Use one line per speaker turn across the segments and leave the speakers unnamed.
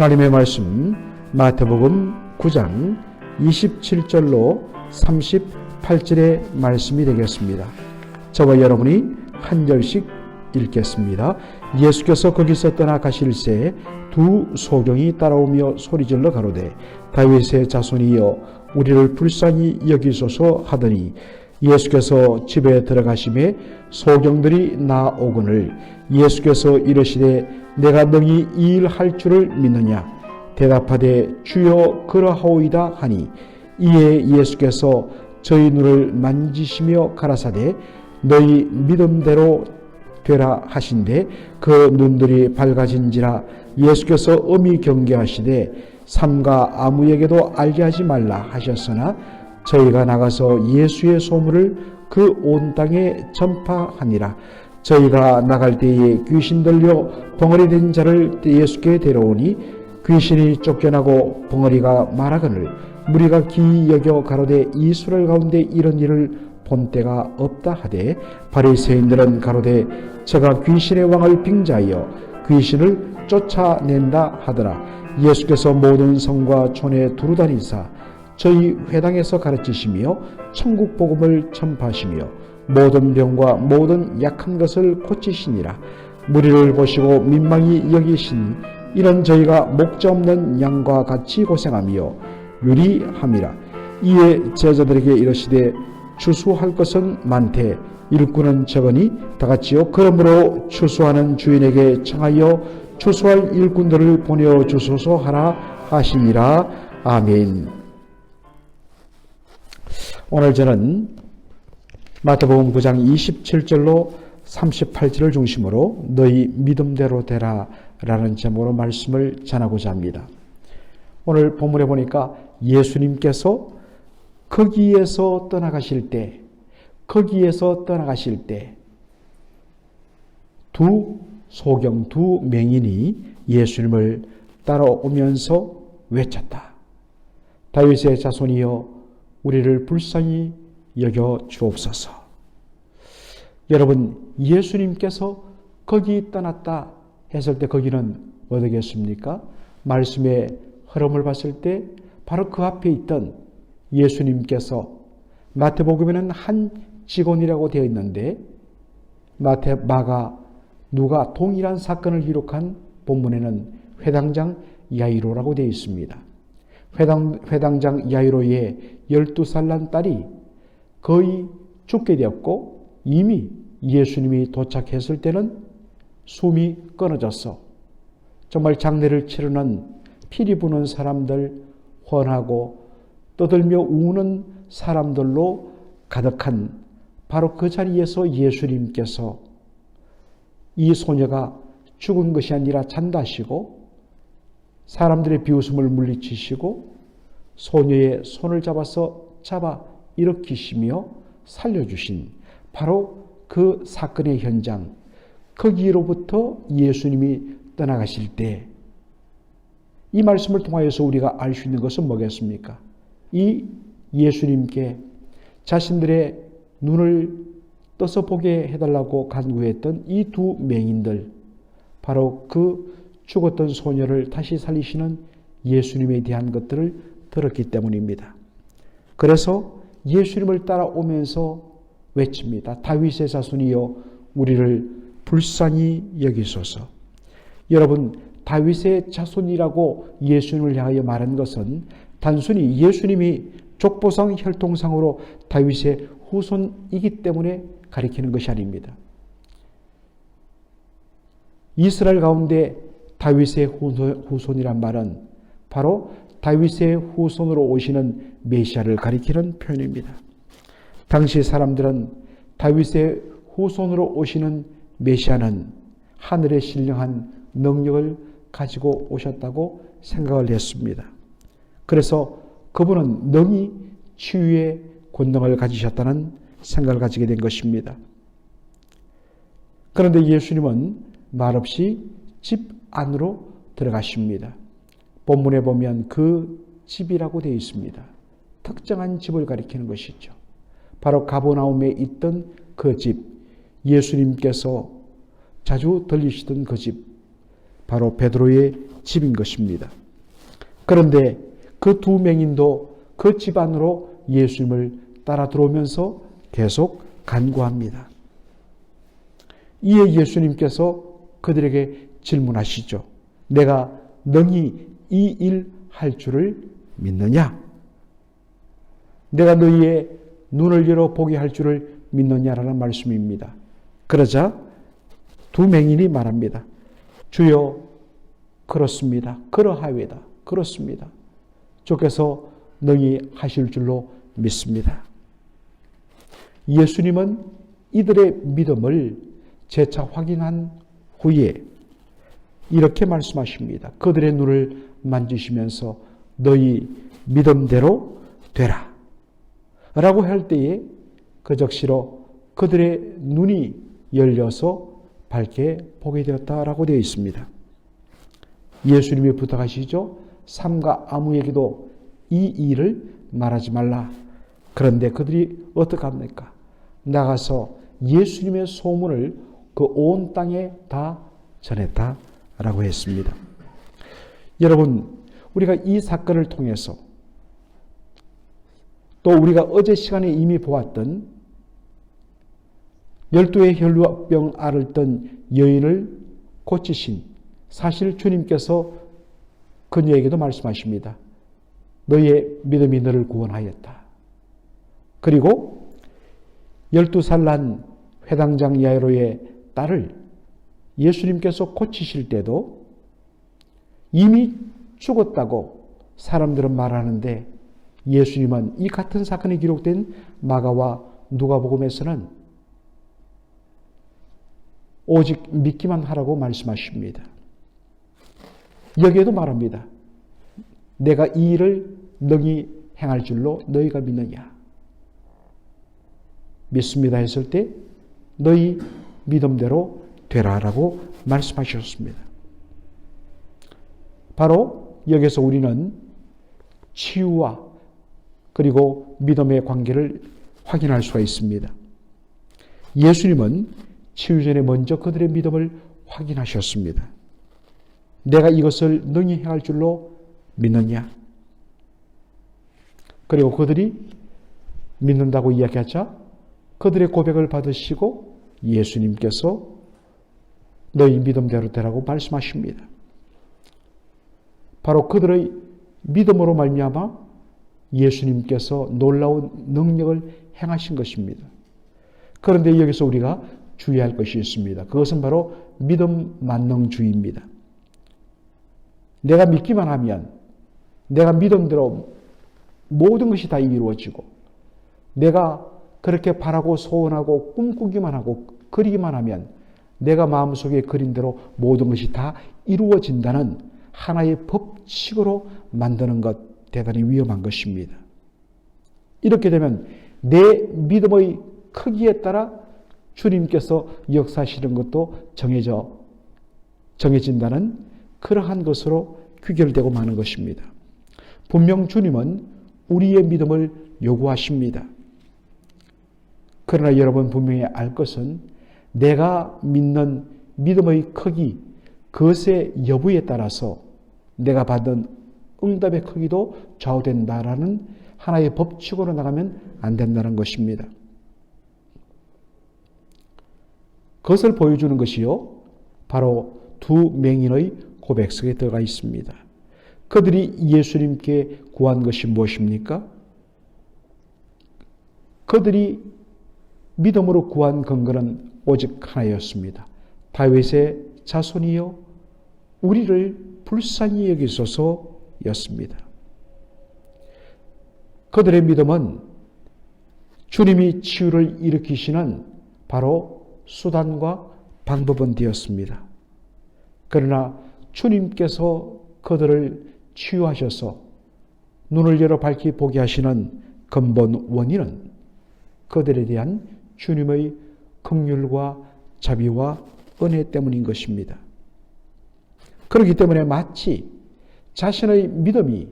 하나님의 말씀 마태복음 9장 27절로 38절의 말씀이 되겠습니다. 저와 여러분이 한 절씩 읽겠습니다. 예수께서 거기서 떠나가실새 두 소경이 따라오며 소리질러 가로되 다윗의 자손이여 우리를 불쌍히 여기소서 하더니 예수께서 집에 들어가심에 소경들이 나오거늘 예수께서 이르시되 내가 능히 이 일 할 줄을 믿느냐 대답하되 주여 그러하오이다 하니 이에 예수께서 저희 눈을 만지시며 가라사대 너희 믿음대로 되라 하신대 그 눈들이 밝아진지라 예수께서 엄히 경계하시되 삼가 아무에게도 알게 하지 말라 하셨으나 저희가 나가서 예수의 소문을 그 온 땅에 전파하니라. 저희가 나갈 때에 귀신 들려 벙어리 된 자를 예수께 데려오니 귀신이 쫓겨나고 벙어리가 말하거늘 무리가 기이 여겨 가로되 이스라엘 가운데 이런 일을 본 때가 없다 하되 바리새인들은 가로되 저가 귀신의 왕을 빙자하여 귀신을 쫓아낸다 하더라. 예수께서 모든 성과 촌에 두루다니사 저희 회당에서 가르치시며 천국 복음을 전파하시며 모든 병과 모든 약한 것을 고치시니라. 무리를 보시고 민망히 여기시니 이런 저희가 목자 없는 양과 같이 고생하며 유리함이라. 이에 제자들에게 이르시되 추수할 것은 많되 일꾼은 적으니 다같이요 그러므로 추수하는 주인에게 청하여 추수할 일꾼들을 보내주소서 하라 하시니라. 아멘. 오늘 저는 마태복음 9장 27절로 38절을 중심으로 너희 믿음대로 되라 라는 제목으로 말씀을 전하고자 합니다. 오늘 본문에 보니까 예수님께서 거기에서 떠나가실 때 두 소경, 두 맹인이 예수님을 따라오면서 외쳤다. 다윗의 자손이여 우리를 불쌍히 여겨 주옵소서. 여러분, 예수님께서 거기 떠났다 했을 때 거기는 어디겠습니까? 말씀의 흐름을 봤을 때 바로 그 앞에 있던 예수님께서 마태복음에는 한 직원이라고 되어 있는데 마가 누가 동일한 사건을 기록한 본문에는 회당장 야이로라고 되어 있습니다. 회당장 야이로의 12살 난 딸이 거의 죽게 되었고 이미 예수님이 도착했을 때는 숨이 끊어졌어. 정말 장례를 치르는 피리 부는 사람들, 환하고 떠들며 우는 사람들로 가득한 바로 그 자리에서 예수님께서 이 소녀가 죽은 것이 아니라 잔다 하시고 사람들의 비웃음을 물리치시고 소녀의 손을 잡아 일으키시며 살려주신 바로 그 사건의 현장, 거기로부터 예수님이 떠나가실 때 이 말씀을 통하여서 우리가 알 수 있는 것은 뭐겠습니까? 이 예수님께 자신들의 눈을 떠서 보게 해달라고 간구했던 이 두 맹인들, 바로 그 죽었던 소녀를 다시 살리시는 예수님에 대한 것들을 들었기 때문입니다. 그래서 예수님을 따라오면서 외칩니다. 다윗의 자손이여 우리를 불쌍히 여기소서. 여러분, 다윗의 자손이라고 예수님을 향하여 말한 것은 단순히 예수님이 족보상 혈통상으로 다윗의 후손이기 때문에 가리키는 것이 아닙니다. 이스라엘 가운데 다윗의 후손이란 말은 바로 다윗의 후손으로 오시는 메시아를 가리키는 표현입니다. 당시 사람들은 다윗의 후손으로 오시는 메시아는 하늘의 신령한 능력을 가지고 오셨다고 생각을 했습니다. 그래서 그분은 능히 치유의 권능을 가지셨다는 생각을 가지게 된 것입니다. 그런데 예수님은 말없이 집 안으로 들어가십니다. 본문에 보면 그 집이라고 되어 있습니다. 특정한 집을 가리키는 것이죠. 바로 가버나움에 있던 그 집, 예수님께서 자주 들리시던 그 집, 바로 베드로의 집인 것입니다. 그런데 그 두 맹인도 그 집 안으로 예수님을 따라 들어오면서 계속 간구합니다. 이에 예수님께서 그들에게 질문하시죠. 내가 능히 이 일 할 줄을 믿느냐? 내가 너희의 눈을 열어 보게 할 줄을 믿느냐라는 말씀입니다. 그러자 두 맹인이 말합니다. 주여, 그렇습니다. 그러하외다. 그렇습니다. 주께서 능히 하실 줄로 믿습니다. 예수님은 이들의 믿음을 재차 확인한 후에 이렇게 말씀하십니다. 그들의 눈을 만지시면서 너희 믿음대로 되라 라고 할 때에 그 적시로 그들의 눈이 열려서 밝게 보게 되었다라고 되어 있습니다. 예수님이 부탁하시죠. 삼가 아무에게도 이 일을 말하지 말라. 그런데 그들이 어떻게 합니까? 나가서 예수님의 소문을 그 온 땅에 다 전했다라고 했습니다. 여러분, 우리가 이 사건을 통해서 또 우리가 어제 시간에 이미 보았던 12의 혈루병 앓던 여인을 고치신 사실 주님께서 그녀에게도 말씀하십니다. 너의 믿음이 너를 구원하였다. 그리고 12살 난 회당장 야이로의 딸을 예수님께서 고치실 때도 이미 죽었다고 사람들은 말하는데 예수님은 이 같은 사건이 기록된 마가와 누가복음에서는 오직 믿기만 하라고 말씀하십니다. 여기에도 말합니다. 내가 이 일을 능히 행할 줄로 너희가 믿느냐? 믿습니다 했을 때 너희 믿음대로 되라라고 말씀하셨습니다. 바로 여기서 우리는 치유와 그리고 믿음의 관계를 확인할 수가 있습니다. 예수님은 치유 전에 먼저 그들의 믿음을 확인하셨습니다. 내가 이것을 능히 행할 줄로 믿느냐? 그리고 그들이 믿는다고 이야기하자 그들의 고백을 받으시고 예수님께서 너희 믿음대로 되라고 말씀하십니다. 바로 그들의 믿음으로 말미암아 예수님께서 놀라운 능력을 행하신 것입니다. 그런데 여기서 우리가 주의할 것이 있습니다. 그것은 바로 믿음 만능주의입니다. 내가 믿기만 하면 내가 믿음대로 모든 것이 다 이루어지고 내가 그렇게 바라고 소원하고 꿈꾸기만 하고 그리기만 하면 내가 마음속에 그린 대로 모든 것이 다 이루어진다는 하나의 법칙으로 만드는 것 대단히 위험한 것입니다. 이렇게 되면 내 믿음의 크기에 따라 주님께서 역사하시는 것도 정해진다는 그러한 것으로 귀결되고 마는 것입니다. 분명 주님은 우리의 믿음을 요구하십니다. 그러나 여러분 분명히 알 것은 내가 믿는 믿음의 크기, 그것의 여부에 따라서 내가 받은 응답의 크기도 좌우된다라는 하나의 법칙으로 나가면 안 된다는 것입니다. 그것을 보여주는 것이요, 바로 두 맹인의 고백 속에 들어가 있습니다. 그들이 예수님께 구한 것이 무엇입니까? 그들이 믿음으로 구한 근거는 오직 하나였습니다. 다윗의 자손이여 우리를 불쌍히 여기소서였습니다. 그들의 믿음은 주님이 치유를 일으키시는 바로 수단과 방법은 되었습니다. 그러나 주님께서 그들을 치유하셔서 눈을 열어 밝히 보게 하시는 근본 원인은 그들에 대한 주님의 긍휼과 자비와 은혜 때문인 것입니다. 그렇기 때문에 마치 자신의 믿음이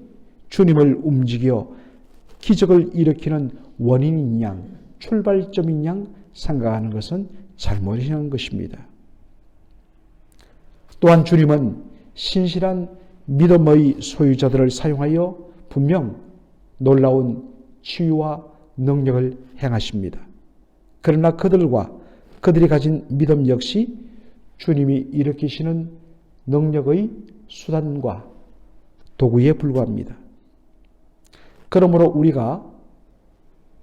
주님을 움직여 기적을 일으키는 원인인 양, 출발점인 양 생각하는 것은 잘못이라는 것입니다. 또한 주님은 신실한 믿음의 소유자들을 사용하여 분명 놀라운 치유와 능력을 행하십니다. 그러나 그들과 그들이 가진 믿음 역시 주님이 일으키시는 능력의 수단과 도구에 불과합니다. 그러므로 우리가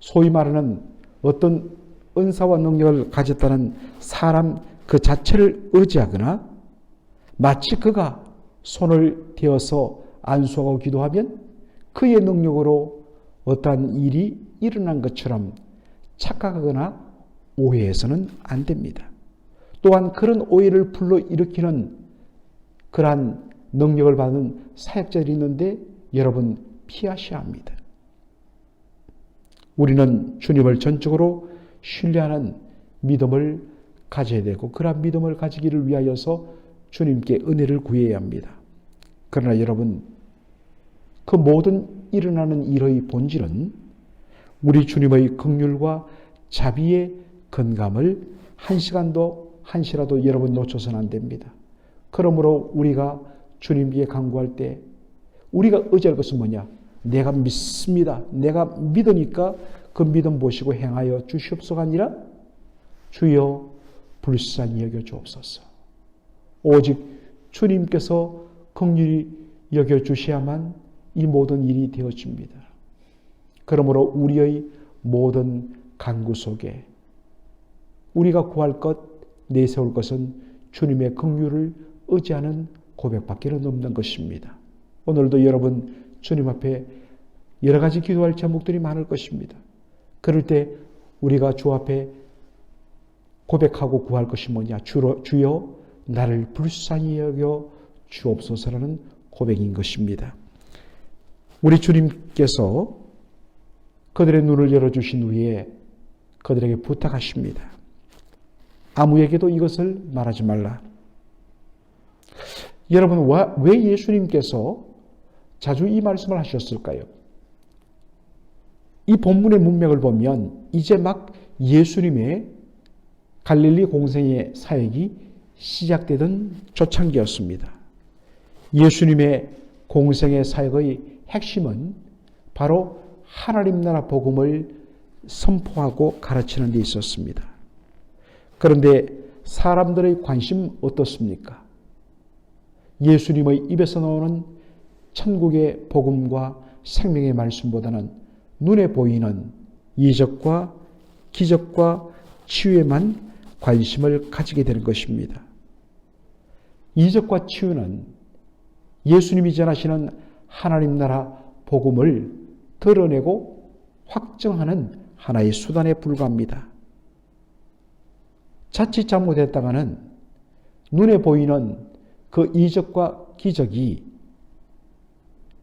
소위 말하는 어떤 은사와 능력을 가졌다는 사람 그 자체를 의지하거나 마치 그가 손을 대어서 안수하고 기도하면 그의 능력으로 어떠한 일이 일어난 것처럼 착각하거나 오해해서는 안 됩니다. 또한 그런 오해를 불러일으키는 그러한 능력을 받은 사역자들이 있는데 여러분 피하셔야 합니다. 우리는 주님을 전적으로 신뢰하는 믿음을 가져야 되고 그러한 믿음을 가지기를 위하여서 주님께 은혜를 구해야 합니다. 그러나 여러분 그 모든 일어나는 일의 본질은 우리 주님의 긍휼과 자비의 건감을 한시라도 여러분 놓쳐서는 안 됩니다. 그러므로 우리가 주님께 간구할 때 우리가 의지할 것은 뭐냐? 내가 믿습니다. 내가 믿으니까 그 믿음 보시고 행하여 주시옵소가 아니라 주여 불쌍히 여겨 주옵소서. 오직 주님께서 긍휼히 여겨 주셔야만 이 모든 일이 되어집니다. 그러므로 우리의 모든 간구 속에 우리가 구할 것, 내세울 것은 주님의 긍휼을 의지하는 고백밖에 없는 것입니다. 오늘도 여러분 주님 앞에 여러 가지 기도할 제목들이 많을 것입니다. 그럴 때 우리가 주 앞에 고백하고 구할 것이 뭐냐? 주여 나를 불쌍히 여겨 주옵소서라는 고백인 것입니다. 우리 주님께서 그들의 눈을 열어주신 후에 그들에게 부탁하십니다. 아무에게도 이것을 말하지 말라. 여러분 왜 예수님께서 자주 이 말씀을 하셨을까요? 이 본문의 문맥을 보면 이제 막 예수님의 갈릴리 공생의 사역이 시작되던 초창기였습니다. 예수님의 공생의 사역의 핵심은 바로 하나님 나라 복음을 선포하고 가르치는 데 있었습니다. 그런데 사람들의 관심 어떻습니까? 예수님의 입에서 나오는 천국의 복음과 생명의 말씀보다는 눈에 보이는 이적과 기적과 치유에만 관심을 가지게 되는 것입니다. 이적과 치유는 예수님이 전하시는 하나님 나라 복음을 드러내고 확증하는 하나의 수단에 불과합니다. 자칫 잘못했다가는 눈에 보이는 그 이적과 기적이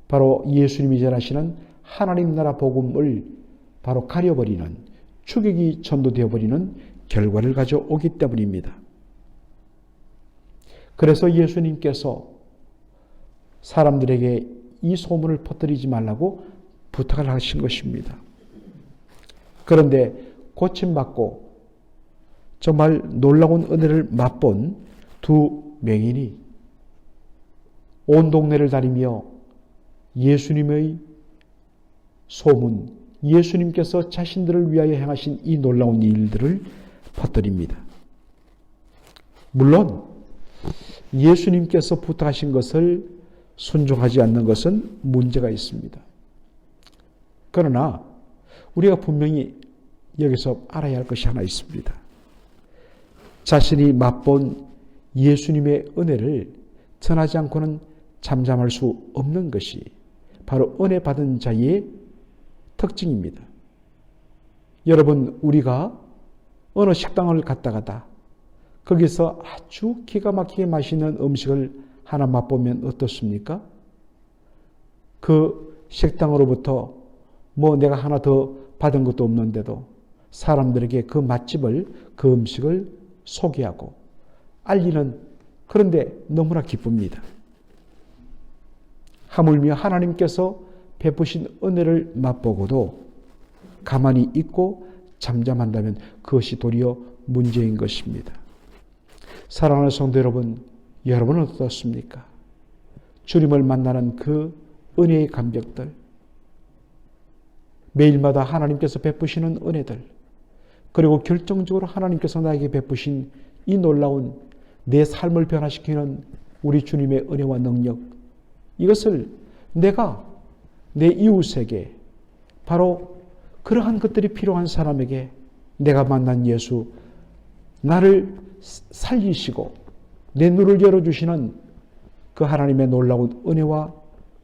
바로 예수님이 전하시는 하나님 나라 복음을 바로 가려버리는 추격이 전도되어버리는 결과를 가져오기 때문입니다. 그래서 예수님께서 사람들에게 이 소문을 퍼뜨리지 말라고 부탁을 하신 것입니다. 그런데 고침받고 정말 놀라운 은혜를 맛본 두 명인이 온 동네를 다니며 예수님의 소문, 예수님께서 자신들을 위하여 행하신 이 놀라운 일들을 퍼뜨립니다. 물론 예수님께서 부탁하신 것을 순종하지 않는 것은 문제가 있습니다. 그러나 우리가 분명히 여기서 알아야 할 것이 하나 있습니다. 자신이 맛본 예수님의 은혜를 전하지 않고는 잠잠할 수 없는 것이 바로 은혜 받은 자의 특징입니다. 여러분, 우리가 어느 식당을 갔다가다 거기서 아주 기가 막히게 맛있는 음식을 하나 맛보면 어떻습니까? 그 식당으로부터 내가 하나 더 받은 것도 없는데도 사람들에게 그 맛집을, 그 음식을 소개하고 알리는, 그런데 너무나 기쁩니다. 하물며 하나님께서 베푸신 은혜를 맛보고도 가만히 있고 잠잠한다면 그것이 도리어 문제인 것입니다. 사랑하는 성도 여러분, 여러분은 어떻습니까? 주님을 만나는 그 은혜의 감격들, 매일마다 하나님께서 베푸시는 은혜들, 그리고 결정적으로 하나님께서 나에게 베푸신 이 놀라운 내 삶을 변화시키는 우리 주님의 은혜와 능력, 이것을 내가 내 이웃에게, 바로 그러한 것들이 필요한 사람에게 내가 만난 예수, 나를 살리시고 내 눈을 열어주시는 그 하나님의 놀라운 은혜와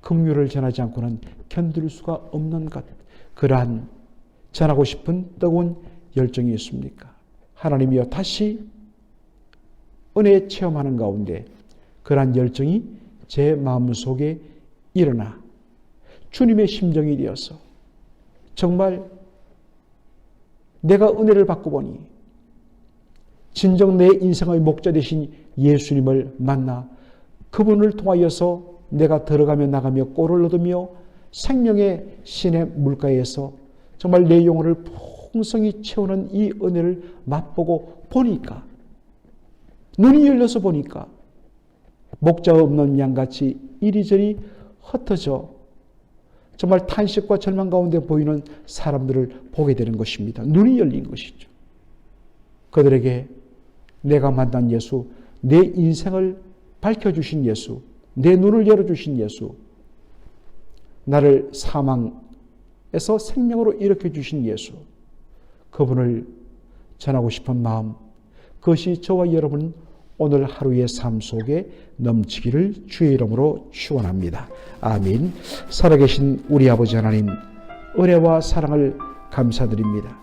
긍휼을 전하지 않고는 견딜 수가 없는 것, 그러한 전하고 싶은 뜨거운 열정이 있습니까? 하나님이여, 다시 은혜 체험하는 가운데 그러한 열정이 제 마음속에 일어나 주님의 심정이 되어서 정말 내가 은혜를 받고 보니 진정 내 인생의 목자 되신 예수님을 만나 그분을 통하여서 내가 들어가며 나가며 꼴을 얻으며 생명의 신의 물가에서 정말 내 영혼을 풍성히 채우는 이 은혜를 맛보고 보니까, 눈이 열려서 보니까 목자 없는 양같이 이리저리 흩어져 정말 탄식과 절망 가운데 보이는 사람들을 보게 되는 것입니다. 눈이 열린 것이죠. 그들에게 내가 만난 예수, 내 인생을 밝혀주신 예수, 내 눈을 열어주신 예수, 나를 사망에서 생명으로 일으켜주신 예수, 그분을 전하고 싶은 마음, 그것이 저와 여러분 오늘 하루의 삶 속에 넘치기를 주의 이름으로 축원합니다. 아멘. 살아계신 우리 아버지 하나님, 은혜와 사랑을 감사드립니다.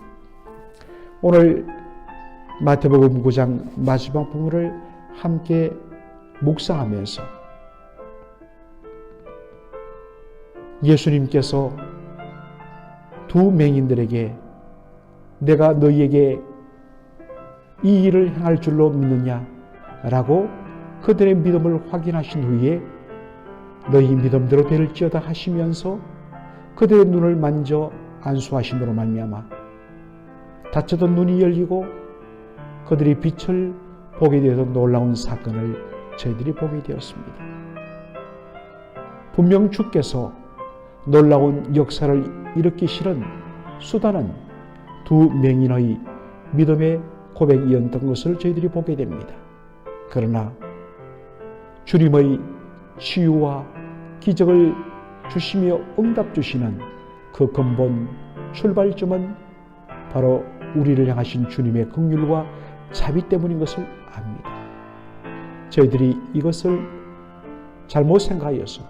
오늘 마태복음 9장 마지막 부분을 함께 묵상하면서 예수님께서 두 맹인들에게 내가 너희에게 이 일을 행할 줄로 믿느냐 라고 그들의 믿음을 확인하신 후에 너희 믿음대로 될지어다 하시면서 그들의 눈을 만져 안수하심으로 말미암아 닫혔던 눈이 열리고 그들이 빛을 보게 되었던 놀라운 사건을 저희들이 보게 되었습니다. 분명 주께서 놀라운 역사를 일으키시는 수단은 두 맹인의 믿음의 고백이었던 것을 저희들이 보게 됩니다. 그러나 주님의 치유와 기적을 주시며 응답 주시는 그 근본 출발점은 바로 우리를 향하신 주님의 긍휼과 자비 때문인 것을 압니다. 저희들이 이것을 잘못 생각하여서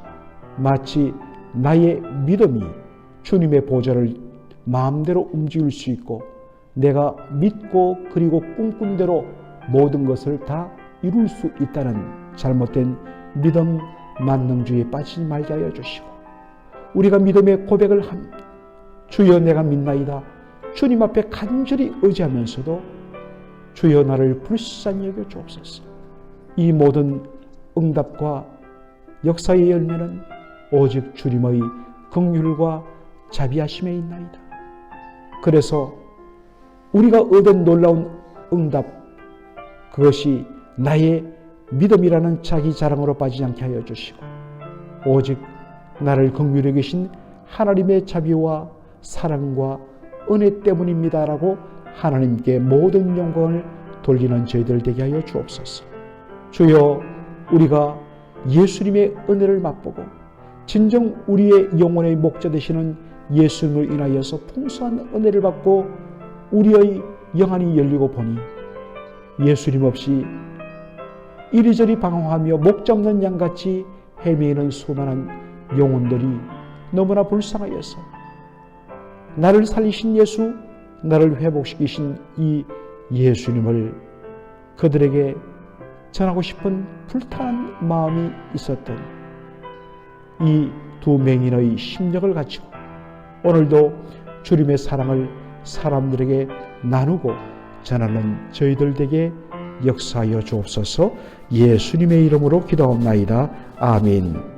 마치 나의 믿음이 주님의 보좌를 마음대로 움직일 수 있고 내가 믿고 그리고 꿈꾼 대로 모든 것을 다 이룰 수 있다는 잘못된 믿음 만능주의에 빠지지 말게 하여 주시고, 우리가 믿음의 고백을 함, 주여 내가 믿나이다, 주님 앞에 간절히 의지하면서도 주여 나를 불쌍히 여겨 주옵소서. 이 모든 응답과 역사의 열매는 오직 주님의 긍휼과 자비하심에 있나이다. 그래서 우리가 얻은 놀라운 응답, 그것이 나의 믿음이라는 자기 자랑으로 빠지지 않게 하여 주시고 오직 나를 긍휼히 계신 하나님의 자비와 사랑과 은혜 때문입니다라고 하나님께 모든 영광을 돌리는 저희들 되게 하여 주옵소서. 주여, 우리가 예수님의 은혜를 맛보고 진정 우리의 영혼의 목자 되시는 예수님을 인하여서 풍성한 은혜를 받고 우리의 영안이 열리고 보니 예수님 없이 이리저리 방황하며 목자 없는 양같이 헤매이는 수많은 영혼들이 너무나 불쌍하여서 나를 살리신 예수, 나를 회복시키신 이 예수님을 그들에게 전하고 싶은 불타는 마음이 있었던 이 두 맹인의 심령을 가지고 오늘도 주님의 사랑을 사람들에게 나누고 전하는 저희들 에게 역사하여 주옵소서. 예수님의 이름으로 기도합나이다. 아멘.